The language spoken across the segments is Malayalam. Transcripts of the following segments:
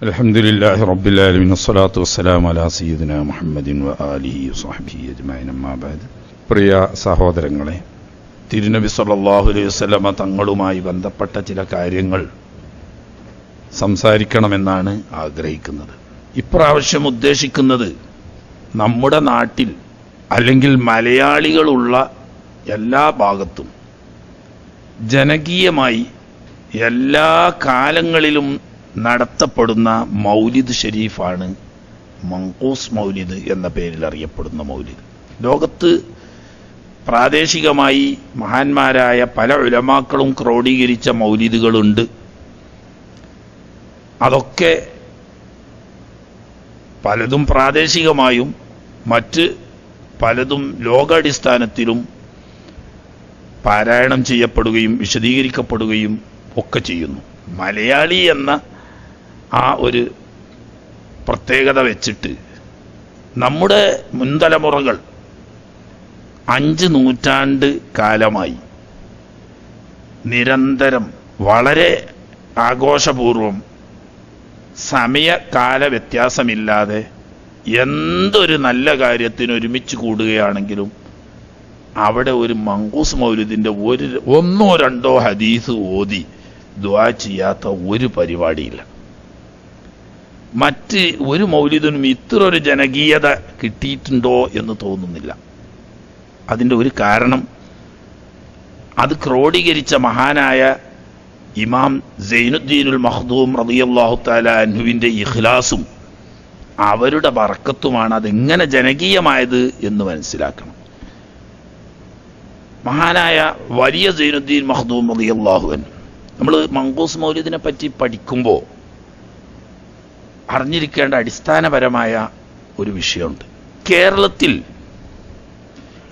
അൽഹംദുലില്ലാഹി റബ്ബിൽ ആലമീൻ വസ്സലാത്തു വസ്സലാമു അലാ സയ്യിദിനാ മുഹമ്മദിൻ വആലിഹി വസ്വഹ്ബിഹി അജ്മഈൻ അമ്മാ ബഅദ്. പ്രിയ സഹോദരങ്ങളെ, തിരുനബി സല്ലല്ലാഹു അലൈഹി വസല്ലമ തങ്ങളുമായി ബന്ധപ്പെട്ട ചില കാര്യങ്ങൾ സംസാരിക്കണമെന്നാണ് ആഗ്രഹിക്കുന്നത്. ഇപ്രാവശ്യം ഉദ്ദേശിക്കുന്നത് നമ്മുടെ നാട്ടിൽ അല്ലെങ്കിൽ മലയാളികളുള്ള എല്ലാ ഭാഗത്തും ജനകീയമായി എല്ലാ കാലങ്ങളിലും നടത്തപ്പെടുന്ന മൗലിദ് ഷരീഫാണ് മങ്കൂസ് മൗലിദ് എന്ന പേരിൽ അറിയപ്പെടുന്ന മൗലിദ്. ലോകത്ത് പ്രാദേശികമായി മഹാന്മാരായ പല ഉലമാക്കളും ക്രോഡീകരിച്ച മൗലിദുകളുണ്ട്. അതൊക്കെ പലതും പ്രാദേശികമായും മറ്റ് പലതും ലോകാടിസ്ഥാനത്തിലും പാരായണം ചെയ്യപ്പെടുകയും വിശദീകരിക്കപ്പെടുകയും ഒക്കെ ചെയ്യുന്നു. മലയാളി എന്ന ആ ഒരു പ്രത്യേകത വെച്ചിട്ട് നമ്മുടെ മുൻതലമുറകൾ 5 നൂറ്റാണ്ട് കാലമായി നിരന്തരം വളരെ ആഘോഷപൂർവം സമയകാല വ്യത്യാസമില്ലാതെ എന്തൊരു നല്ല കാര്യത്തിന് ഒരുമിച്ച് കൂടുകയാണെങ്കിലും അവിടെ ഒരു മങ്കൂസ് മൗലിദിൻ്റെ ഒന്നോ രണ്ടോ ഹദീസ് ഓതി ദുആ ചെയ്യാത്ത ഒരു പരിപാടിയില്ല. മറ്റ് ഒരു മൗലിദിനും ഇത്ര ഒരു ജനകീയത കിട്ടിയിട്ടുണ്ടോ എന്ന് തോന്നുന്നില്ല. അതിൻ്റെ ഒരു കാരണം അത് ക്രോഡീകരിച്ച മഹാനായ ഇമാം സൈനുദ്ദീനുൽ മഖ്ദൂം റളിയല്ലാഹു തആല അൻഹുവിൻ്റെ ഇഖ്ലാസും അവരുടെ ബറക്കത്തുമാണ് അതെങ്ങനെ ജനകീയമായത് എന്ന് മനസ്സിലാക്കണം. മഹാനായ വലിയ സൈനുദ്ദീൻ മഖ്ദൂം റളിയല്ലാഹു അൻഹു, നമ്മൾ മങ്കൂസ് മൗലിദിനെ പറ്റി പഠിക്കുമ്പോൾ അറിഞ്ഞിരിക്കേണ്ട അടിസ്ഥാനപരമായ ഒരു വിഷയമുണ്ട്. കേരളത്തിൽ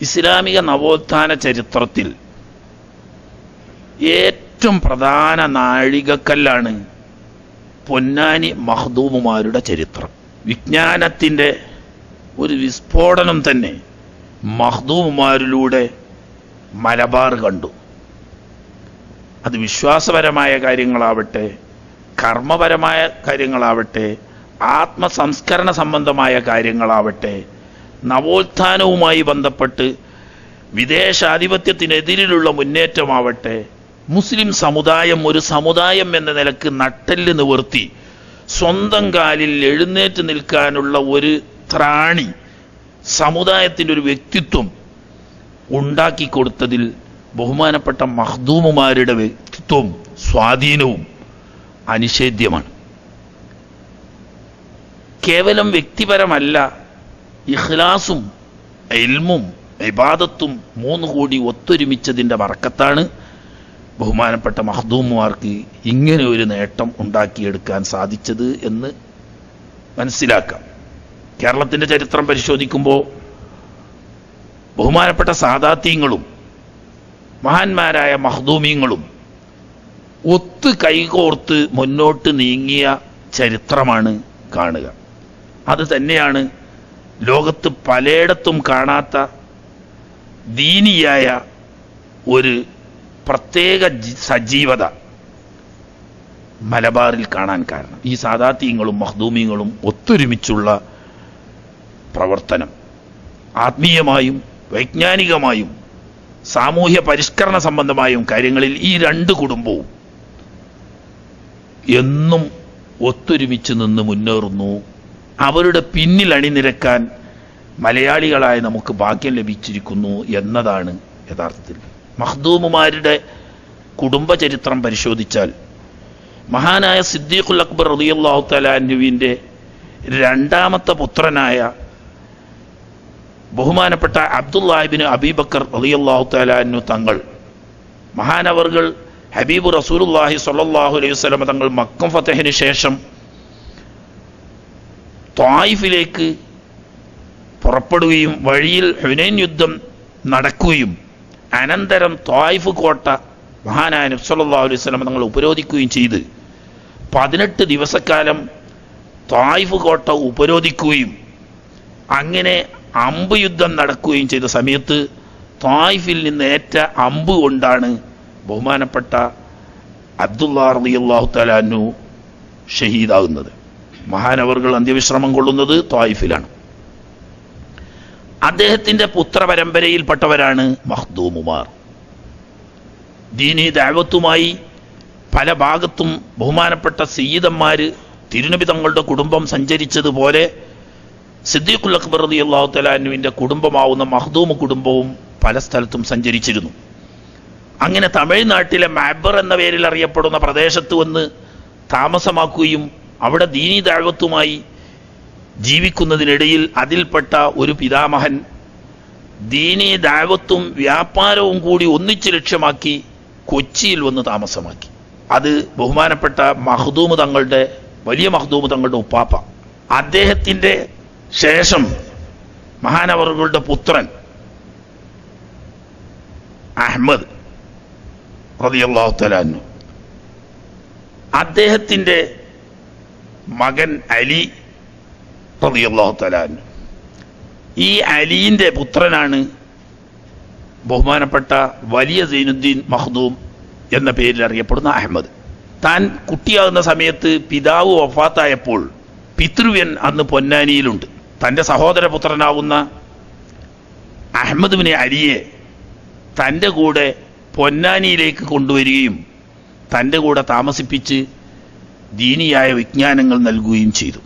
ഇസ്ലാമിക നവോത്ഥാന ചരിത്രത്തിൽ ഏറ്റവും പ്രധാന നാഴികക്കല്ലാണ് പൊന്നാനി മഖ്ദൂമുമാരുടെ ചരിത്രം. വിജ്ഞാനത്തിൻ്റെ ഒരു വിസ്ഫോടനം തന്നെ മഖ്ദൂമുമാരിലൂടെ മലബാർ കണ്ടു. അത് വിശ്വാസപരമായ കാര്യങ്ങളാവട്ടെ, കർമ്മപരമായ കാര്യങ്ങളാവട്ടെ, ആത്മസംസ്കരണ സംബന്ധമായ കാര്യങ്ങളാവട്ടെ, നവോത്ഥാനവുമായി ബന്ധപ്പെട്ട് വിദേശാധിപത്യത്തിനെതിരിലുള്ള മുന്നേറ്റമാവട്ടെ, മുസ്ലിം സമുദായം ഒരു സമുദായം എന്ന നിലക്ക് നട്ടെല്ല് നിവർത്തി സ്വന്തം കാലിൽ എഴുന്നേറ്റ് നിൽക്കാനുള്ള ഒരു ത്രാണി, സമുദായത്തിൻ്റെ ഒരു വ്യക്തിത്വം ഉണ്ടാക്കിക്കൊടുത്തതിൽ ബഹുമാനപ്പെട്ട മഖ്ദൂമുമാരുടെ വ്യക്തിത്വവും സ്വാധീനവും അനിഷേധ്യമാണ്. കേവലം വ്യക്തിപരമല്ല, ഇഖ്ലാസും ഇൽമും ഇബാദത്തും 3 കൂടി ഒത്തൊരുമിച്ചതിൻ്റെ ബറക്കത്താണ് ബഹുമാനപ്പെട്ട മഖ്ദൂമുമാർക്ക് ഇങ്ങനെ ഒരു നേട്ടം ഉണ്ടാക്കിയെടുക്കാൻ സാധിച്ചത് എന്ന് മനസ്സിലാക്കാം. കേരളത്തിൻ്റെ ചരിത്രം പരിശോധിക്കുമ്പോൾ ബഹുമാനപ്പെട്ട സാദാത്യങ്ങളും മഹാന്മാരായ മഖ്ദൂമീങ്ങളും ഒത്ത് കൈകോർത്ത് മുന്നോട്ട് നീങ്ങിയ ചരിത്രമാണ് കാണുക. അത് തന്നെയാണ് ലോകത്ത് പലയിടത്തും കാണാത്ത ദീനിയായ ഒരു പ്രത്യേക സജീവത മലബാറിൽ കാണാൻ കാരണം. ഈ സാദാത്യങ്ങളും മഖ്ദൂമീങ്ങളും ഒത്തൊരുമിച്ചുള്ള പ്രവർത്തനം ആത്മീയമായും വൈജ്ഞാനികമായും സാമൂഹ്യ പരിഷ്കരണ സംബന്ധമായും കാര്യങ്ങളിൽ ഈ 2 കുടുംബവും എന്നും ഒത്തൊരുമിച്ച് നിന്ന് മുന്നേറുന്നു. അവരുടെ പിന്നിൽ അണിനിരക്കാൻ മലയാളികളായ നമുക്ക് ഭാഗ്യം ലഭിച്ചിരിക്കുന്നു എന്നതാണ് യഥാർത്ഥത്തിൽ. മഖ്ദൂമുമാരുടെ കുടുംബചരിത്രം പരിശോധിച്ചാൽ മഹാനായ സിദ്ദീഖുൽ അക്ബർ റളിയല്ലാഹു തആല അൻഹുവിൻ്റെ 2ാമത്തെ പുത്രനായ ബഹുമാനപ്പെട്ട അബ്ദുല്ലാഹ് ഇബ്നു അബീബക്കർ റളിയല്ലാഹു തആല അൻഹു തങ്ങൾ, മഹാനവർകൾ ഹബീബ് റസൂലുള്ളാഹി സ്വല്ലല്ലാഹു അലൈഹി വസല്ലം തങ്ങൾ മക്ക ഫതഹിന് ശേഷം ത്വായിഫിലേക്ക് പുറപ്പെടുകയും വഴിയിൽ ഹുനൈൻ യുദ്ധം നടക്കുകയും അനന്തരം ത്വായിഫ് കോട്ട മഹാനായ നബി സല്ലല്ലാഹു അലൈഹി വസല്ലം തങ്ങൾ ഉപരോധിക്കുകയും ചെയ്ത് 18 ദിവസക്കാലം ത്വായിഫ് കോട്ട ഉപരോധിക്കുകയും അങ്ങനെ അമ്പ് യുദ്ധം നടക്കുകയും ചെയ്ത സമയത്ത് ത്വായിഫിൽ നിന്ന് ഏറ്റ അമ്പ് കൊണ്ടാണ് ബഹുമാനപ്പെട്ട അബ്ദുല്ലാഹ് റളിയല്ലാഹു തആല അൻഹു ഷഹീദാകുന്നത്. മഹാനവറുകൾ അന്ത്യവിശ്രമം കൊള്ളുന്നത് ത്വായിഫിലാണ്. അദ്ദേഹത്തിന്റെ പുത്രപരമ്പരയിൽപ്പെട്ടവരാണ് മഖ്ദൂമുമാർ. ദീനീ ദഅവത്തുമായി പല ഭാഗത്തും ബഹുമാനപ്പെട്ട സയ്യിദന്മാര് തിരുനബി തങ്ങളുടെ കുടുംബം സഞ്ചരിച്ചതുപോലെ സിദ്ദീഖുൽ അക്ബർ റളിയല്ലാഹു തആല അൻഹുവിന്റെ കുടുംബമാവുന്ന മഖ്ദൂം കുടുംബവും പല സ്ഥലത്തും സഞ്ചരിച്ചിരുന്നു. അങ്ങനെ തമിഴ്നാട്ടിലെ മാബർ എന്ന പേരിൽ അറിയപ്പെടുന്ന പ്രദേശത്ത് വന്ന് താമസമാക്കുകയും അവിടെ ദീനീ ദഅവത്തുമായി ജീവിക്കുന്നതിനിടയിൽ അതിൽപ്പെട്ട ഒരു പിതാമഹൻ ദീനീ ദഅവത്തും വ്യാപാരവും കൂടി ഒന്നിച്ച് ലക്ഷ്യമാക്കി കൊച്ചിയിൽ വന്ന് താമസമാക്കി. അത് ബഹുമാനപ്പെട്ട മഖ്ദൂം തങ്ങളുടെ വലിയ മഖ്ദൂം തങ്ങളുടെ ഉപ്പാപ്പ. അദ്ദേഹത്തിന്റെ ശേഷം മഹാനവറുകളുടെ പുത്രൻ അഹ്മദ് റളിയല്ലാഹു തആല അൻഹു, അദ്ദേഹത്തിന്റെ മകൻ അലി റളിയല്ലാഹു തആല അൻഹു. ഈ അലിന്റെ പുത്രനാണ് ബഹുമാനപ്പെട്ട വലിയ സൈനുദ്ദീൻ മഖ്ദൂം എന്ന പേരിൽ അറിയപ്പെടുന്ന അഹ്മദ്. താൻ കുട്ടിയാകുന്ന സമയത്ത് പിതാവ് വഫാത്തായപ്പോൾ പിതൃവ്യൻ അന്ന് പൊന്നാനിയിലുണ്ട്. തൻ്റെ സഹോദരപുത്രനാവുന്ന അഹ്മദ് ബിൻ അലിയെ തൻ്റെ കൂടെ പൊന്നാനിയിലേക്ക് കൊണ്ടുവരികയും തൻ്റെ കൂടെ താമസിപ്പിച്ച് ദീനിയായ വിജ്ഞാനങ്ങൾ നൽകുകയും ചെയ്തു.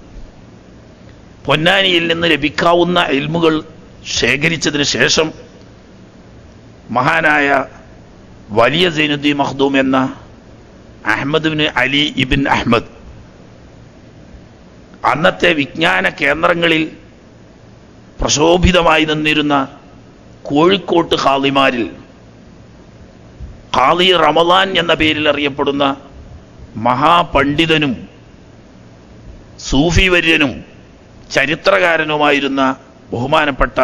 പൊന്നാനിയിൽ നിന്ന് ലഭിക്കാവുന്ന ഇൽമുകൾ ശേഖരിച്ചതിന് ശേഷം മഹാനായ വലിയ സൈനുദ്ദീൻ മഖ്ദൂം എന്ന അഹ്മദ് ബിൻ അലി ഇബിൻ അഹ്മദ് അന്നത്തെ വിജ്ഞാന കേന്ദ്രങ്ങളിൽ പ്രശോഭിതമായി നിന്നിരുന്ന കോഴിക്കോട്ട് ഖാദിമാരിൽ ഖാദി റമദാൻ എന്ന പേരിൽ അറിയപ്പെടുന്ന മഹാപണ്ഡിതനും സൂഫി വര്യനും ചരിത്രകാരനുമായിരുന്ന ബഹുമാനപ്പെട്ട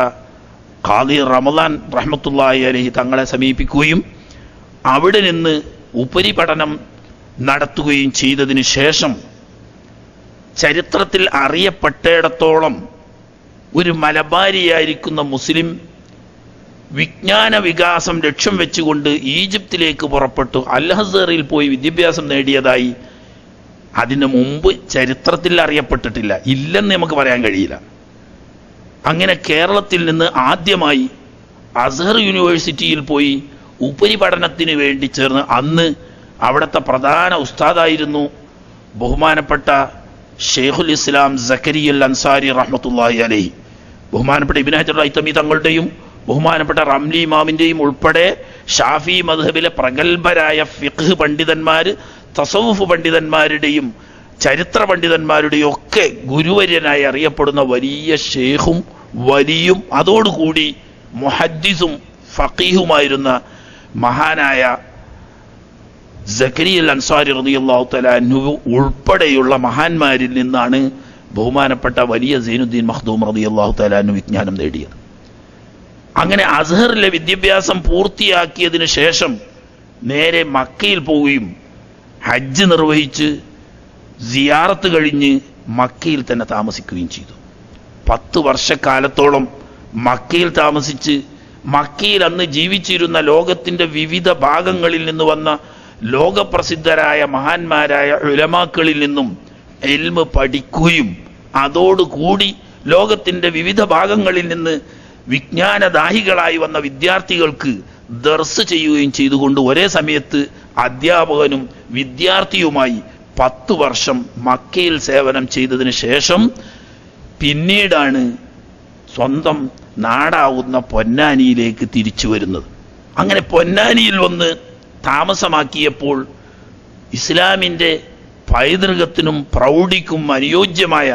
ഖാദി റമദാൻ റഹ്മത്തുള്ളാഹി അലൈഹി തങ്ങളെ സമീപിക്കുകയും അവിടെ നിന്ന് ഉപരിപഠനം നടത്തുകയും ചെയ്തതിന് ശേഷം ചരിത്രത്തിൽ അറിയപ്പെട്ടിടത്തോളം ഒരു മലബാരിയായിരിക്കുന്ന മുസ്ലിം വിജ്ഞാന വികാസം ലക്ഷ്യം വെച്ചുകൊണ്ട് ഈജിപ്തിലേക്ക് പുറപ്പെട്ടു അൽ അസ്ഹറിൽ പോയി വിദ്യാഭ്യാസം നേടിയതായി അതിനു മുമ്പ് ചരിത്രത്തിൽ അറിയപ്പെട്ടിട്ടില്ല, ഇല്ലെന്ന് നമുക്ക് പറയാൻ കഴിയില്ല. അങ്ങനെ കേരളത്തിൽ നിന്ന് ആദ്യമായി അസ്ഹർ യൂണിവേഴ്സിറ്റിയിൽ പോയി ഉപരിപഠനത്തിന് വേണ്ടി ചേർന്ന് അന്ന് അവിടുത്തെ പ്രധാന ഉസ്താദായിരുന്നു ബഹുമാനപ്പെട്ട ഷെയ്ഖുൽ ഇസ്ലാം സക്കരിയ അൽ അൻസാരി റഹ്മത്തുള്ളാഹി അലൈഹി. ബഹുമാനപ്പെട്ട ഇബ്നു ഹജർ ഹൈതമി തങ്ങളുടെയും ബഹുമാനപ്പെട്ട റംലി ഇമാമിൻ്റെയും ഉൾപ്പെടെ ഷാഫി മദ്ഹബിലെ പ്രഗത്ഭരായ ഫിഖ് പണ്ഡിതന്മാർ, തസവുഫ് പണ്ഡിതന്മാരുടെയും ചരിത്ര പണ്ഡിതന്മാരുടെയും ഒക്കെ ഗുരുവര്യനായി അറിയപ്പെടുന്ന വലിയ ഷേഖും വലിയും അതോടുകൂടി മുഹദ്ദിസും ഫഖീഹുമായിരുന്ന മഹാനായ സക്കരിയ അൽ അൻസാരി റളിയല്ലാഹു തആല അൻഹു ഉൾപ്പെടെയുള്ള മഹാന്മാരിൽ നിന്നാണ് ബഹുമാനപ്പെട്ട വലിയ സൈനുദ്ദീൻ മഖ്ദൂം റളിയല്ലാഹു തആല അൻഹു വിജ്ഞാനം നേടിയത്. അങ്ങനെ അസ്ഹറിലെ വിദ്യാഭ്യാസം പൂർത്തിയാക്കിയതിനു ശേഷം നേരെ മക്കയിൽ പോവുകയും ഹജ്ജ് നിർവഹിച്ച് സിയാറത്ത് കഴിഞ്ഞ് മക്കയിൽ തന്നെ താമസിക്കുകയും ചെയ്തു. 10 വർഷക്കാലത്തോളം മക്കയിൽ താമസിച്ച് മക്കയിൽ അന്ന് ജീവിച്ചിരുന്ന ലോകത്തിൻ്റെ വിവിധ ഭാഗങ്ങളിൽ നിന്ന് വന്ന ലോകപ്രസിദ്ധരായ മഹാന്മാരായ ഉലമാക്കളിൽ നിന്നും ഇൽമ് പഠിക്കുകയും അതോടുകൂടി ലോകത്തിൻ്റെ വിവിധ ഭാഗങ്ങളിൽ നിന്ന് വിജ്ഞാനദാഹികളായി വന്ന വിദ്യാർത്ഥികൾക്ക് ദർസ് ചെയ്യുകയും ചെയ്തുകൊണ്ട് ഒരേ സമയത്ത് അധ്യാപകനും വിദ്യാർത്ഥിയുമായി 10 വർഷം മക്കയിൽ സേവനം ചെയ്തതിന് ശേഷം പിന്നീടാണ് സ്വന്തം നാടാവുന്ന പൊന്നാനിയിലേക്ക് തിരിച്ചു വരുന്നത്. അങ്ങനെ പൊന്നാനിയിൽ വന്ന് താമസമാക്കിയപ്പോൾ ഇസ്ലാമിൻ്റെ പൈതൃകത്തിനും പ്രൗഢിക്കും അനുയോജ്യമായ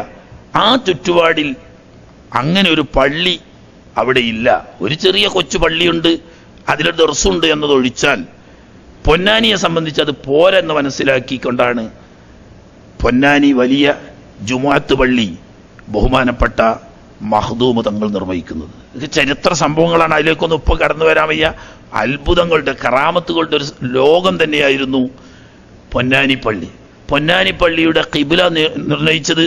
ആ ചുറ്റുപാടിൽ അങ്ങനെ ഒരു പള്ളി അവിടെ ഇല്ല. ഒരു ചെറിയ കൊച്ചു പള്ളിയുണ്ട്, അതിലൊരു ദർസുണ്ട് എന്നതൊഴിച്ചാൽ പൊന്നാനിയെ സംബന്ധിച്ച് അത് പോരെന്ന് മനസ്സിലാക്കിക്കൊണ്ടാണ് പൊന്നാനി വലിയ ജുമുഅത്ത് പള്ളി ബഹുമാനപ്പെട്ട മഖ്ദൂം തങ്ങൾ നിർവഹിക്കുന്നത്. ഇത് ചരിത്ര സംഭവങ്ങളാണ്, അതിലേക്കൊന്നും ഇപ്പോൾ കടന്നു വരാൻ വയ്യ. അത്ഭുതങ്ങളുടെ കറാമത്തുകളുടെ ഒരു ലോകം തന്നെയായിരുന്നു പൊന്നാനി പള്ളി. പൊന്നാനി പള്ളിയുടെ ഖിബ്ല നിർണയിച്ചത്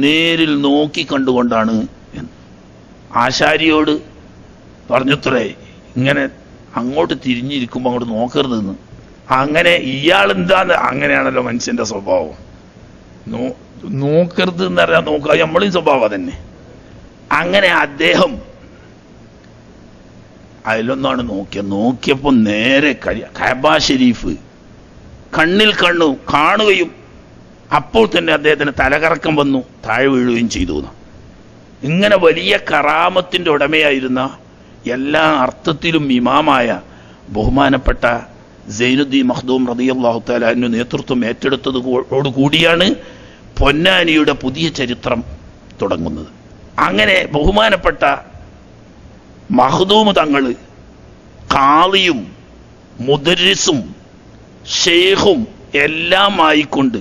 നേരിൽ നോക്കി കണ്ടുകൊണ്ടാണ് എന്ന് ആശാരിയോട് പറഞ്ഞത്രേ, ഇങ്ങനെ അങ്ങോട്ട് തിരിഞ്ഞിരിക്കുമ്പോൾ അങ്ങോട്ട് നോക്കരുതെന്ന്. അങ്ങനെ ഇയാൾ എന്താന്ന്, അങ്ങനെയാണല്ലോ മനുഷ്യൻ്റെ സ്വഭാവം. നോക്കരുത് എന്ന് പറയാൻ നോക്കുക, നമ്മളെയും സ്വഭാവം തന്നെ. അങ്ങനെ അദ്ദേഹം അതിലൊന്നാണ് നോക്കിയപ്പോൾ നേരെ കഅബ ഷരീഫ് കണ്ണിൽ കാണുകയും അപ്പോൾ തന്നെ അദ്ദേഹത്തിന് തലകറക്കം വന്നു, താഴെ വീഴുകയും ചെയ്തു. ഇങ്ങനെ വലിയ കറാമത്തിൻ്റെ ഉടമയായിരുന്ന എല്ലാ അർത്ഥത്തിലും ഇമാമായ ബഹുമാനപ്പെട്ട സൈനുദ്ദീൻ മഖ്ദൂം റളിയല്ലാഹു തആല അൻഹു നേതൃത്വം ഏറ്റെടുത്തതോടുകൂടിയാണ് പൊന്നാനിയുടെ പുതിയ ചരിത്രം തുടങ്ങുന്നത്. അങ്ങനെ ബഹുമാനപ്പെട്ട മഖ്ദൂം തങ്ങൾ ഖാദിയും മുദർരിസും ഷെയ്ഖും എല്ലാം ആയിക്കൊണ്ട്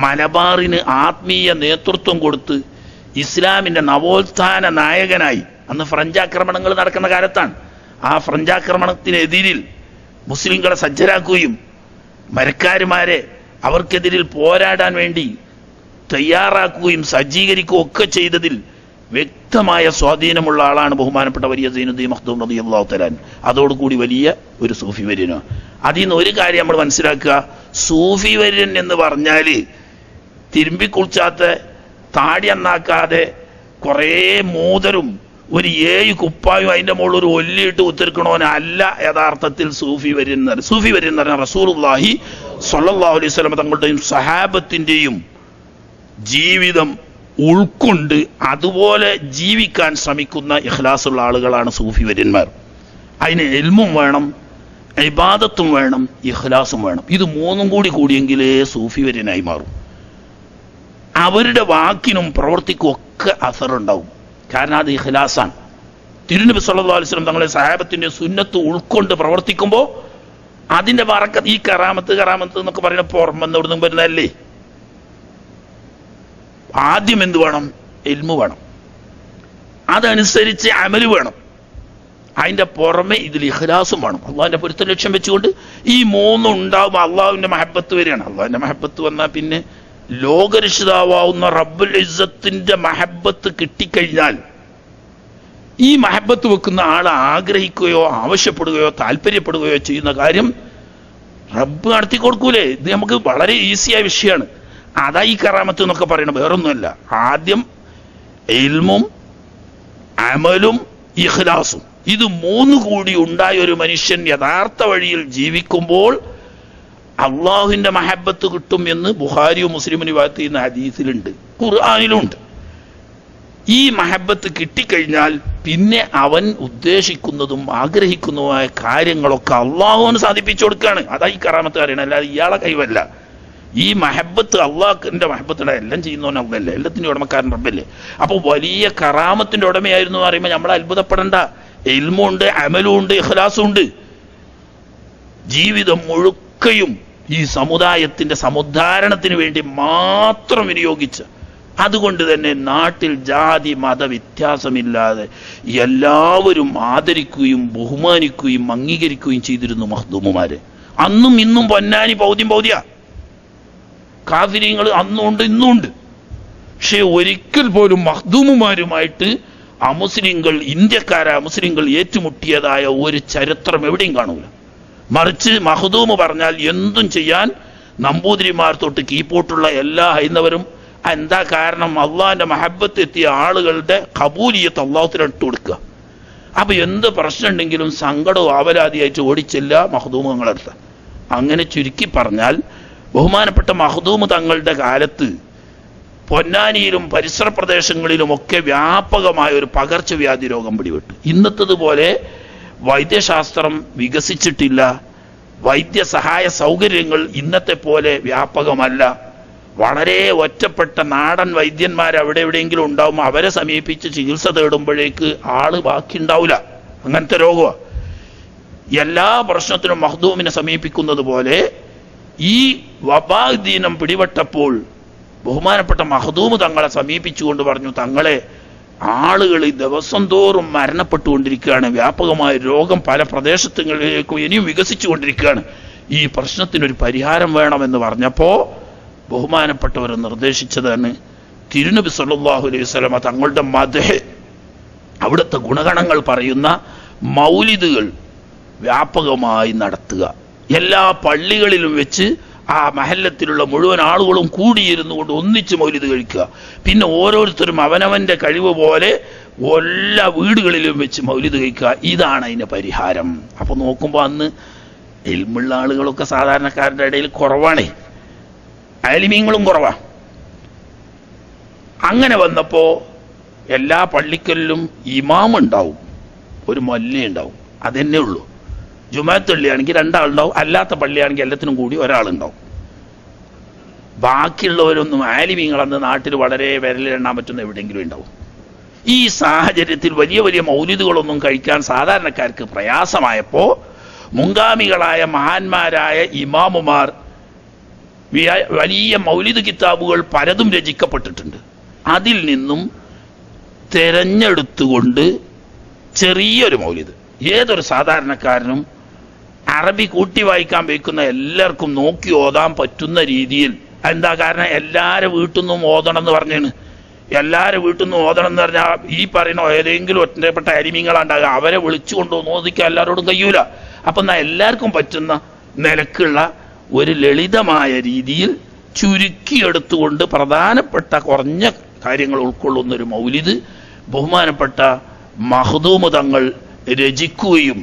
മലബാറിന് ആത്മീയ നേതൃത്വം കൊടുത്ത് ഇസ്ലാമിൻ്റെ നവോത്ഥാന നായകനായി, അന്ന് ഫ്രഞ്ച് ആക്രമണങ്ങൾ നടക്കുന്ന കാലത്താണ്, ആ ഫ്രഞ്ച് ആക്രമണത്തിനെതിരിൽ മുസ്ലിങ്ങളെ സജ്ജരാക്കുകയും മരക്കാരുമാരെ അവർക്കെതിരിൽ പോരാടാൻ വേണ്ടി തയ്യാറാക്കുകയും സജ്ജീകരിക്കുകയും ഒക്കെ ചെയ്തതിൽ വ്യക്തമായ സ്വാധീനമുള്ള ആളാണ് ബഹുമാനപ്പെട്ട വലിയ സൈനുദ്ദീൻ മഖ്ദൂം റളിയല്ലാഹു തആല. അതോടുകൂടി വലിയ ഒരു സൂഫി വര്യനാണ്. അതിൽ നിന്ന് ഒരു കാര്യം നമ്മൾ മനസ്സിലാക്കുക, സൂഫി വര്യൻ എന്ന് പറഞ്ഞാൽ തിരുമ്പിക്കുളിച്ചാത്ത, താടി അന്നാക്കാതെ, കുറേ മൂതരും ഒരു 7 കുപ്പായും അതിൻ്റെ മുകളിൽ ഒരു ഒല്ലിയിട്ട് ഉത്തിരിക്കണോനല്ല യഥാർത്ഥത്തിൽ സൂഫി വര്യൻ എന്ന് പറയുന്നത്. സൂഫി വര്യൻ എന്ന് പറഞ്ഞാൽ റസൂലുള്ളാഹി സ്വല്ലല്ലാഹു അലൈഹി വസല്ലം തങ്ങളുടെയും സഹാബത്തിൻ്റെയും ജീവിതം ഉൾക്കൊണ്ട് അതുപോലെ ജീവിക്കാൻ ശ്രമിക്കുന്ന ഇഖ്ലാസുള്ള ആളുകളാണ് സൂഫി വര്യന്മാർ. അതിന് ഇൽമും വേണം, ഇബാദത്തും വേണം, ഇഖ്ലാസും വേണം. ഇത് മൂന്നും കൂടിയെങ്കിലേ സൂഫി വര്യനായി മാറും. അവരുടെ വാക്കിനും പ്രവൃത്തിക്കും ഒക്കെ അസറുണ്ടാവും. കാരണം അത് ഇഖ്ലാസാണ്. തിരുനബി സല്ലല്ലാഹു അലൈഹി വസല്ലം തങ്ങളെ സഹാബത്തിന്റെ സുന്നത്ത് ഉൾക്കൊണ്ട് പ്രവർത്തിക്കുമ്പോൾ അതിന്റെ ബറക്കത്ത്, ഈ കറാമത്ത് എന്നൊക്കെ പറയുന്ന പുറമെന്നോടൊന്നും വരുന്നതല്ലേ. ആദ്യം എന്ത് വേണം? ഇൽമു വേണം, അതനുസരിച്ച് അമല് വേണം, അതിൻ്റെ പുറമെ ഇതിൽ ഇഖ്ലാസും വേണം. അള്ളാഹിൻ്റെ പൊരുത്തം ലക്ഷ്യം വെച്ചുകൊണ്ട് ഈ മൂന്നും ഉണ്ടാവുമ്പോൾ അള്ളാഹുവിൻ്റെ മഹബത്ത് വരികയാണ്. അള്ളാഹിൻ്റെ മഹബത്ത് വന്നാൽ പിന്നെ ലോകരക്ഷിതാവുന്ന റബ്ബുൽ ഇസ്സത്തിന്റെ മഹബത്ത് കിട്ടിക്കഴിഞ്ഞാൽ ഈ മഹബത്ത് വെക്കുന്ന ആൾ ആഗ്രഹിക്കുകയോ ആവശ്യപ്പെടുകയോ താല്പര്യപ്പെടുകയോ ചെയ്യുന്ന കാര്യം റബ്ബ് നടത്തി കൊടുക്കൂലേ. ഇത് നമുക്ക് വളരെ ഈസിയായ വിഷയമാണ്. അതാ ഈ കറാമത്ത് എന്നൊക്കെ പറയണത്, വേറൊന്നുമല്ല. ആദ്യം ഇൽമും അമലും ഇഖ്ലാസും, ഇത് മൂന്ന് കൂടി ഉണ്ടായ ഒരു മനുഷ്യൻ യഥാർത്ഥ വഴിയിൽ ജീവിക്കുമ്പോൾ അള്ളാഹുവിൻ്റെ മഹബത്ത് കിട്ടും എന്ന് ബുഖാരിയും മുസ്ലിമും റിവായത്ത് ചെയ്യുന്ന ഹദീസിലുണ്ട്, ഖുർആനിലുണ്ട്. ഈ മഹബത്ത് കിട്ടിക്കഴിഞ്ഞാൽ പിന്നെ അവൻ ഉദ്ദേശിക്കുന്നതും ആഗ്രഹിക്കുന്നതുമായ കാര്യങ്ങളൊക്കെ അള്ളാഹുവിന് സാധിപ്പിച്ചു കൊടുക്കുകയാണ്. അതാ ഈ കറാമത്ത് അറിയണം, അല്ലാതെ ഇയാളെ കൈവല്ല. ഈ മഹബത്ത് അള്ളാഹിന്റെ മഹബത്തിടെ എല്ലാം ചെയ്യുന്നവൻ അള്ളല്ലേ, എല്ലാത്തിൻ്റെ ഉടമക്കാരൻ റബ്ബല്ലേ. അപ്പോൾ വലിയ കറാമത്തിന്റെ ഉടമയായിരുന്നു എന്ന് പറയുമ്പോൾ നമ്മൾ അത്ഭുതപ്പെടേണ്ട. ഇൽമുണ്ട്, അമലും ഉണ്ട്, ഇഖ്ലാസും ഉണ്ട്. ജീവിതം മുഴുക്കയും ഈ സമുദായത്തിന്റെ സമുദ്ധാരണത്തിന് വേണ്ടി മാത്രം വിനിയോഗിച്ച്, അതുകൊണ്ട് തന്നെ നാട്ടിൽ ജാതി മത വ്യത്യാസമില്ലാതെ എല്ലാവരും ആദരിക്കുകയും ബഹുമാനിക്കുകയും അംഗീകരിക്കുകയും ചെയ്തിരുന്നു മഖ്ദൂമുമാരെ. അന്നും ഇന്നും പൊന്നാനി പൗതിയ കാഫിര്യങ്ങൾ അന്നുണ്ട് ഇന്നുണ്ട്. പക്ഷെ ഒരിക്കൽ പോലും മഖ്ദൂമുമാരുമായിട്ട് അമുസ്ലിങ്ങൾ, ഇന്ത്യക്കാരായ മുസ്ലിങ്ങൾ ഏറ്റുമുട്ടിയതായ ഒരു ചരിത്രം എവിടെയും കാണൂല. മറിച്ച് മഖ്ദൂമ് പറഞ്ഞാൽ എന്തും ചെയ്യാൻ നമ്പൂതിരിമാർ തൊട്ട് കീപ്പോട്ടുള്ള എല്ലാ ഹൈന്ദവരും. എന്താ കാരണം? അള്ളാഹിന്റെ മഹബത്ത് എത്തിയ ആളുകളുടെ ഖബൂലിയത്ത് അള്ളാഹുത്തിന് ഇട്ട് കൊടുക്കുക. അപ്പൊ എന്ത് പ്രശ്നം ഉണ്ടെങ്കിലും സങ്കടവും ആവലാതിയായിട്ട് ഓടിച്ചില്ല മഖ്ദൂമുകളടുത്ത്. അങ്ങനെ ചുരുക്കി പറഞ്ഞാൽ ബഹുമാനപ്പെട്ട മഖ്ദൂമ് തങ്ങളുടെ കാലത്ത് പൊന്നാനിയിലും പരിസര പ്രദേശങ്ങളിലുമൊക്കെ വ്യാപകമായ ഒരു പകർച്ചവ്യാധി രോഗം പിടിപെട്ടു. ഇന്നത്തതുപോലെ വൈദ്യശാസ്ത്രം വികസിച്ചിട്ടില്ല, വൈദ്യസഹായ സൗകര്യങ്ങൾ ഇന്നത്തെ പോലെ വ്യാപകമല്ല. വളരെ ഒറ്റപ്പെട്ട നാടൻ വൈദ്യന്മാർ അവിടെ എവിടെയെങ്കിലും ഉണ്ടാവുമ്പോൾ അവരെ സമീപിച്ച് ചികിത്സ തേടുമ്പോഴേക്ക് ആള് ബാക്കി ഉണ്ടാവില്ല. അങ്ങനത്തെ രോഗമാണ്. എല്ലാ പ്രശ്നത്തിനും മഖ്ദൂമിനെ സമീപിക്കുന്നത് പോലെ ഈ വബാദീനം പിടിപെട്ടപ്പോൾ ബഹുമാനപ്പെട്ട മഖ്ദൂമ് തങ്ങളെ സമീപിച്ചുകൊണ്ട് പറഞ്ഞു, തങ്ങളെ ആളുകൾ ദിവസം തോറും മരണപ്പെട്ടുകൊണ്ടിരിക്കുകയാണ്, വ്യാപകമായ രോഗം പല പ്രദേശങ്ങളിലേക്കും ഇനിയും വികസിച്ചു കൊണ്ടിരിക്കുകയാണ്, ഈ പ്രശ്നത്തിനൊരു പരിഹാരം വേണമെന്ന് പറഞ്ഞപ്പോൾ ബഹുമാനപ്പെട്ടവർ നിർദ്ദേശിച്ചതാണ് തിരുനബി സല്ലല്ലാഹു അലൈഹി വസല്ലമ തങ്ങളുടെ മദ്ഹ്, അവിടുത്തെ ഗുണഗണങ്ങൾ പറയുന്ന മൗലിദുകൾ വ്യാപകമായി നടത്തുക. എല്ലാ പള്ളികളിലും വെച്ച് ആ മഹല്ലത്തിലുള്ള മുഴുവൻ ആളുകളും കൂടിയിരുന്നു കൊണ്ട് ഒന്നിച്ച് മൗലിദ് കഴിക്കുക. പിന്നെ ഓരോരുത്തരും അവനവന്റെ കഴിവ് പോലെ എല്ലാ വീടുകളിലും വെച്ച് മൗലിദ് കഴിക്കുക. ഇതാണ് അതിന്റെ പരിഹാരം. അപ്പൊ നോക്കുമ്പോൾ അന്ന് ഇൽമുള്ള ആളുകളൊക്കെ സാധാരണക്കാരുടെ ഇടയിൽ കുറവാണേ, ആലിമീങ്ങളും കുറവാ. അങ്ങനെ വന്നപ്പോ എല്ലാ പള്ളിക്കലിലും ഇമാം ഉണ്ടാവും, ഒരു മൊല്ല ഉണ്ടാവും, അതെന്നെ ഉള്ളൂ. ജുമാഅത്ത് പള്ളിയാണെങ്കിൽ 2 ആളുണ്ടാവും, അല്ലാത്ത പള്ളിയാണെങ്കിൽ എല്ലാത്തിനും കൂടി ഒരാളുണ്ടാവും. ബാക്കിയുള്ളവരൊന്നും ആലിമീങ്ങളന്ന് നാട്ടിൽ വളരെ വിരലിലെണ്ണാൻ പറ്റുന്ന എവിടെയെങ്കിലും ഉണ്ടാവും. ഈ സാഹചര്യത്തിൽ വലിയ വലിയ മൗലിദുകളൊന്നും കഴിക്കാൻ സാധാരണക്കാർക്ക് പ്രയാസമായപ്പോ മുൻഗാമികളായ മഹാന്മാരായ ഇമാമുമാർ വലിയ മൗലിദ് കിതാബുകൾ പലതും രചിക്കപ്പെട്ടിട്ടുണ്ട്. അതിൽ നിന്നും തെരഞ്ഞെടുത്തുകൊണ്ട് ചെറിയൊരു മൗലിദ് ഏതൊരു സാധാരണക്കാരനും അറബി കൂട്ടി വായിക്കാൻ വയ്ക്കുന്ന എല്ലാവർക്കും നോക്കി ഓതാൻ പറ്റുന്ന രീതിയിൽ. എന്താ കാരണം? എല്ലാവരും വീട്ടിൽ നിന്നും ഓതണം എന്ന് പറഞ്ഞാണ്. എല്ലാവരും വീട്ടിൽ നിന്നും ഓതണം എന്ന് പറഞ്ഞാൽ ഈ പറയുന്ന ഏതെങ്കിലും ഒറ്റപ്പെട്ട അരിമീങ്ങളാണ്ടാകുക, അവരെ വിളിച്ചു കൊണ്ടുവന്ന് ഓദിക്കാൻ എല്ലാവരോടും കഴിയൂല. അപ്പൊ എന്നാ എല്ലാവർക്കും പറ്റുന്ന നിലക്കുള്ള ഒരു ലളിതമായ രീതിയിൽ ചുരുക്കിയെടുത്തുകൊണ്ട് പ്രധാനപ്പെട്ട കുറഞ്ഞ കാര്യങ്ങൾ ഉൾക്കൊള്ളുന്ന ഒരു മൗലിദ് ബഹുമാനപ്പെട്ട മഖ്ദൂം തങ്ങൾ രചിക്കുകയും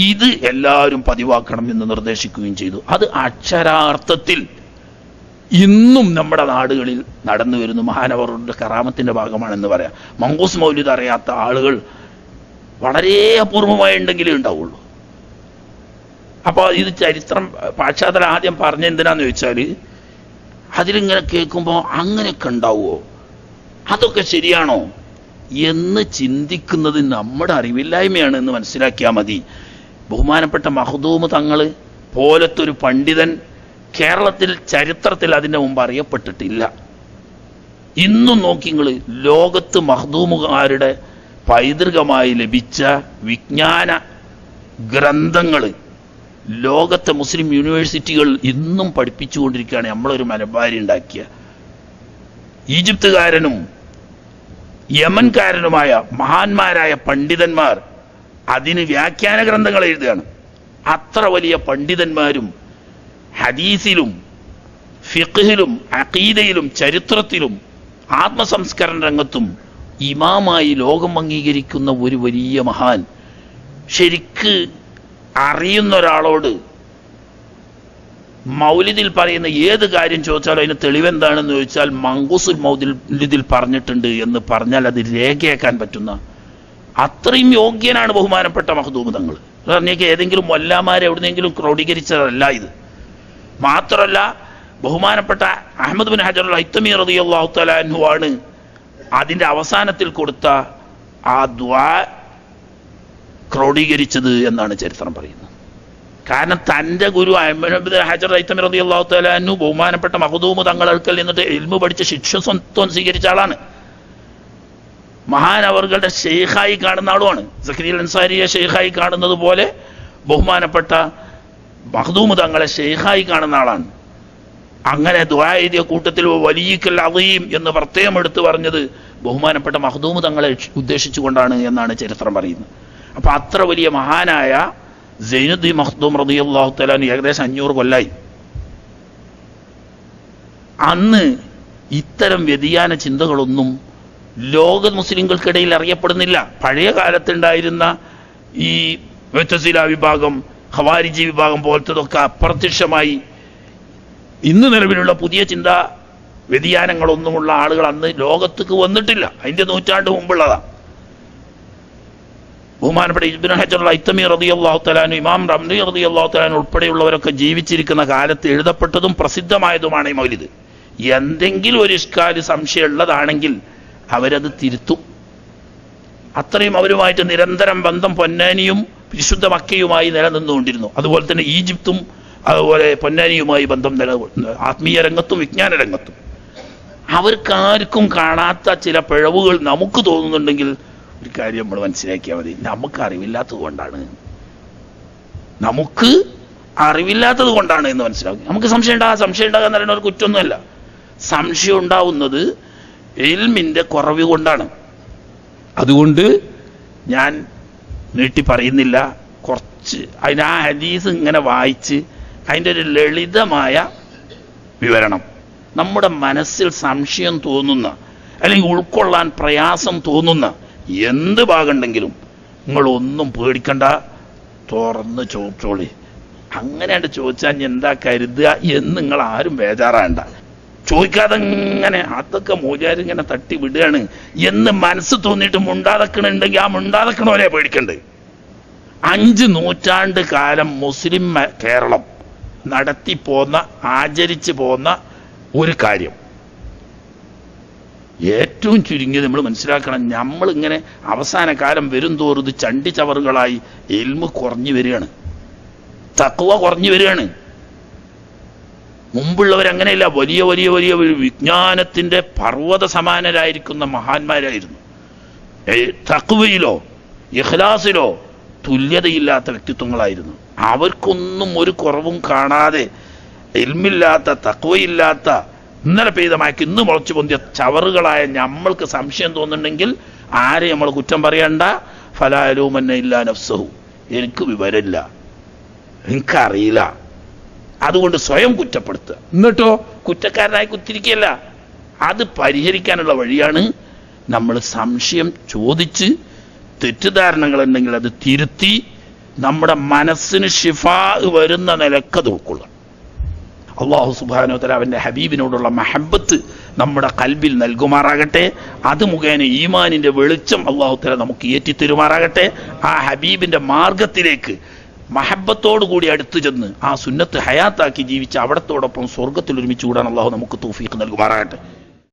ഇത് എല്ലാവരും പതിവാക്കണം എന്ന് നിർദ്ദേശിക്കുകയും ചെയ്തു. അത് അക്ഷരാർത്ഥത്തിൽ ഇന്നും നമ്മുടെ നാടുകളിൽ നടന്നു വരുന്നു. മഹാനവറുടെ കറാമത്തിന്റെ ഭാഗമാണെന്ന് പറയാം. മങ്കൂസ് മൗലിദ് അറിയാത്ത ആളുകൾ വളരെ അപൂർവമായി ഉണ്ടെങ്കിലേ ഉണ്ടാവുള്ളൂ. അപ്പോൾ ഇത് ചരിത്രം പാശ്ചാത്യം ആദ്യം പറഞ്ഞ എന്തിനാന്ന് ചോദിച്ചാൽ അതിലിങ്ങനെ കേൾക്കുമ്പോൾ അങ്ങനെയൊക്കെ ഉണ്ടാവുമോ, അതൊക്കെ ശരിയാണോ എന്ന് ചിന്തിക്കുന്നത് നമ്മുടെ അറിവില്ലായ്മയാണ് എന്ന് മനസ്സിലാക്കിയാൽ മതി. ബഹുമാനപ്പെട്ട മഖ്ദൂം തങ്ങൾ പോലത്തൊരു പണ്ഡിതൻ കേരളത്തിൽ ചരിത്രത്തിൽ അതിൻ്റെ മുമ്പ് അറിയപ്പെട്ടിട്ടില്ല. ഇന്നും നോക്കിങ്ങൾ ലോകത്ത് മഖ്ദൂമുകാരുടെ പൈതൃകമായി ലഭിച്ച വിജ്ഞാന ഗ്രന്ഥങ്ങൾ ലോകത്തെ മുസ്ലിം യൂണിവേഴ്സിറ്റികൾ ഇന്നും പഠിപ്പിച്ചുകൊണ്ടിരിക്കുകയാണ്. നമ്മളൊരു മലബാരി ഉണ്ടാക്കിയ ഈജിപ്തുകാരനും യമൻകാരനുമായ മഹാന്മാരായ പണ്ഡിതന്മാർ അതിന് വ്യാഖ്യാന ഗ്രന്ഥങ്ങൾ എഴുതുകയാണ്. അത്ര വലിയ പണ്ഡിതന്മാരും ഹദീസിലും ഫിഖ്ഹിലും അഖീദയിലും ചരിത്രത്തിലും ആത്മസംസ്കരണ രംഗത്തും ഇമാമായി ലോകം അംഗീകരിക്കുന്ന ഒരു വലിയ മഹാൻ ശരിക്ക് അറിയുന്ന ഒരാളോട് മൗലിദിൽ പറയുന്ന ഏത് കാര്യം ചോദിച്ചാലും അതിന് തെളിവെന്താണെന്ന് ചോദിച്ചാൽ മങ്കൂസുൽ മൗലിദിൽ പറഞ്ഞിട്ടുണ്ട് എന്ന് പറഞ്ഞാൽ അത് രേഖയാക്കാൻ പറ്റുന്ന അത്രയും യോഗ്യനാണ് ബഹുമാനപ്പെട്ട മഖ്ദൂം തങ്ങൾ. പറഞ്ഞേക്ക് ഏതെങ്കിലും മൊല്ലാമാരെ എവിടെന്നെങ്കിലും ക്രോഡീകരിച്ചതല്ല ഇത്. മാത്രമല്ല ബഹുമാനപ്പെട്ട അഹ്മദ് ബിൻ ഹജർ അൽ ഹൈത്തമി റളിയല്ലാഹു തആല അൻഹു ആണ് അതിൻ്റെ അവസാനത്തിൽ കൊടുത്ത ആ ദുആ ക്രോഡീകരിച്ചത് എന്നാണ് ചരിത്രം പറയുന്നത്. കാരണം തൻ്റെ ഗുരു അഹ്മദ് ബിൻ ഹജർ ഹൈത്തമി റളിയല്ലാഹു തആല അൻഹു ബഹുമാനപ്പെട്ട മഖ്ദൂം തങ്ങളടുക്കൽ നിന്നിട്ട് ഇൽമു പഠിച്ച് ശിക്ഷത്വം സ്വീകരിച്ച ആളാണ്. മഹാനവറുകളുടെ ഷെയ്ഖായി കാണുന്ന ആളുമാണ്. സക്കരിയ അൻസാരിയെ ഷെയ്ഖായി കാണുന്നത് പോലെ ബഹുമാനപ്പെട്ട മഖ്ദൂം തങ്ങളെ ഷെയ്ഖായി കാണുന്ന ആളാണ്. അങ്ങനെ ദുആ എഴുതിയ കൂട്ടത്തിൽ വലിയക്കൽ അദീം എന്ന് പ്രത്യേകം എടുത്തു പറഞ്ഞത് ബഹുമാനപ്പെട്ട മഖ്ദൂം തങ്ങളെ ഉദ്ദേശിച്ചുകൊണ്ടാണ് എന്നാണ് ചരിത്രം പറയുന്നത്. അപ്പൊ അത്ര വലിയ മഹാനായ സൈനുദ്ദീൻ മഖ്ദൂം റളിയല്ലാഹു തആല ഏകദേശം 500 കൊല്ലായി. അന്ന് ഇത്തരം വ്യതിയാന ചിന്തകളൊന്നും ലോക മുസ്ലിങ്ങൾക്കിടയിൽ അറിയപ്പെടുന്നില്ല. പഴയ കാലത്തുണ്ടായിരുന്ന ഈ മുഅ്തസില വിഭാഗം, ഖവാരിജി വിഭാഗം പോലത്തതൊക്കെ അപ്രത്യക്ഷമായി ഇന്ന് നിലവിലുള്ള പുതിയ ചിന്താ വ്യതിയാനങ്ങളൊന്നുമുള്ള ആളുകൾ അന്ന് ലോകത്തേക്ക് വന്നിട്ടില്ല. അതിൻ്റെ നൂറ്റാണ്ട് മുമ്പുള്ളതാണ്. ബഹുമാനപ്പെട്ട ഇബ്നു ഹജർ അൽ ഹൈത്തമി റളിയല്ലാഹു തആല അൻഹു, ഇമാം റംലി റളിയല്ലാഹു തആല അൻഹു ഉൾപ്പെടെയുള്ളവരൊക്കെ ജീവിച്ചിരിക്കുന്ന കാലത്ത് എഴുതപ്പെട്ടതും പ്രസിദ്ധമായതുമാണ് ഈ മൗലിദ്. എന്തെങ്കിലും ഒരു ഇഷ്കാല് സംശയമുള്ളതാണെങ്കിൽ അവരത് തിരുത്തും. അത്രയും അവരുമായിട്ട് നിരന്തരം ബന്ധം പൊന്നാനിയും വിശുദ്ധ മക്കയുമായി നിലനിന്നുകൊണ്ടിരുന്നു. അതുപോലെ തന്നെ ഈജിപ്തും അതുപോലെ പൊന്നാനിയുമായി ബന്ധം ആത്മീയ രംഗത്തും വിജ്ഞാന രംഗത്തും. അവർക്കാർക്കും കാണാത്ത ചില പിഴവുകൾ നമുക്ക് തോന്നുന്നുണ്ടെങ്കിൽ ഒരു കാര്യം നമ്മൾ മനസ്സിലാക്കിയാൽ മതി, നമുക്ക് അറിവില്ലാത്തത് കൊണ്ടാണ്. നമുക്ക് അറിവില്ലാത്തത് കൊണ്ടാണ് എന്ന് മനസ്സിലാക്കി. നമുക്ക് സംശയം ഉണ്ടാകുക എന്ന് പറയുന്ന ഒരു കുറ്റമൊന്നുമല്ല. സംശയം ഉണ്ടാവുന്നത് ഇൽമിന്റെ കുറവ് കൊണ്ടാണ്. അതുകൊണ്ട് ഞാൻ നീട്ടി പറയുന്നില്ല. കുറച്ച് അതിന് ആ ഹദീസ് ഇങ്ങനെ വായിച്ച് അതിൻ്റെ ഒരു ലളിതമായ വിവരണം. നമ്മുടെ മനസ്സിൽ സംശയം തോന്നുന്ന അല്ലെങ്കിൽ ഉൾക്കൊള്ളാൻ പ്രയാസം തോന്നുന്ന എന്ത് ഭാഗമുണ്ടെങ്കിലും നിങ്ങളൊന്നും പേടിക്കണ്ട, തുറന്ന് ചോദിച്ചോളി. അങ്ങനെയാണ്ട് ചോദിച്ചാൽ എന്താ കരുതുക എന്ന് നിങ്ങൾ ആരും ബേജാറാണ്ട. ചോദിക്കാതെ ഇങ്ങനെ അതൊക്കെ മൂല്യാരിങ്ങനെ തട്ടി വിടുകയാണ് എന്ന് മനസ്സ് തോന്നിയിട്ട് മുണ്ടാതക്കണുണ്ടെങ്കിൽ ആ മുണ്ടാതക്കണവരെ പേടിക്കണ്ട്. 5 നൂറ്റാണ്ട് കാലം മുസ്ലിം കേരളം നടത്തിപ്പോന്ന ആചരിച്ചു പോന്ന ഒരു കാര്യം ഏറ്റവും ചുരുങ്ങിയത് നമ്മൾ മനസ്സിലാക്കണം. നമ്മളിങ്ങനെ അവസാന കാലം വരും തോറും ഇത് ചണ്ടി ചവറുകളായി ഇൽമ് കുറഞ്ഞു വരികയാണ്, തഖ്വ കുറഞ്ഞു വരികയാണ്. മുമ്പുള്ളവരങ്ങനെയല്ല, വലിയ വലിയ വലിയ വിജ്ഞാനത്തിന്റെ പർവ്വത സമാനരായിരിക്കുന്ന മഹാന്മാരായിരുന്നു. തഖ്വയിലോ ഇഖ്ലാസിലോ തുല്യതയില്ലാത്ത വ്യക്തിത്വങ്ങളായിരുന്നു. അവർക്കൊന്നും ഒരു കുറവും കാണാതെ ഇൽമില്ലാത്ത തഖ്വയില്ലാത്ത ഇന്നലെ പെയ്ത മയക്ക് ഇന്ന് മുളച്ചു പൊന്തിയ ചവറുകളായ നമ്മൾക്ക് സംശയം തോന്നുന്നുണ്ടെങ്കിൽ ആരെ നമ്മൾ കുറ്റം പറയണ്ട. ഫലാ യലൂമന്ന ഇല്ലാ നഫ്സഹു, എനിക്ക് വിവരമില്ല, എനിക്കറിയില്ല, അതുകൊണ്ട് സ്വയം കുറ്റപ്പെടുത്തുക. എന്നിട്ടോ കുറ്റക്കാരനായി കുത്തിരിക്കുകയല്ല. അത് പരിഹരിക്കാനുള്ള വഴിയാണ് നമ്മൾ സംശയം ചോദിച്ച് തെറ്റിദ്ധാരണകൾ ഉണ്ടെങ്കിൽ അത് തിരുത്തി നമ്മുടെ മനസ്സിന് ശിഫാ വരുന്ന നിലക്കത് ഉൾക്കൊള്ളുക. അല്ലാഹു സുബ്ഹാനഹു വ തആല അവൻ്റെ ഹബീബിനോടുള്ള മഹബത്ത് നമ്മുടെ കൽബിൽ നൽകുമാറാകട്ടെ. അത് മുഖേന ഈമാനിന്റെ വെളിച്ചം അല്ലാഹു തആല നമുക്ക് ഏറ്റിത്തരുമാറാകട്ടെ. ആ ഹബീബിന്റെ മാർഗത്തിലേക്ക് മഹബത്തോടു കൂടി അടുത്തു ചെന്ന് ആ സുന്നത്ത് ഹയാത്താക്കി ജീവിച്ച് അവിടത്തോടൊപ്പം സ്വർഗത്തിൽ ഒരുമിച്ച് കൂടാൻ അല്ലാഹു നമുക്ക് തൗഫീഖ് നൽകുമാറാകട്ടെ.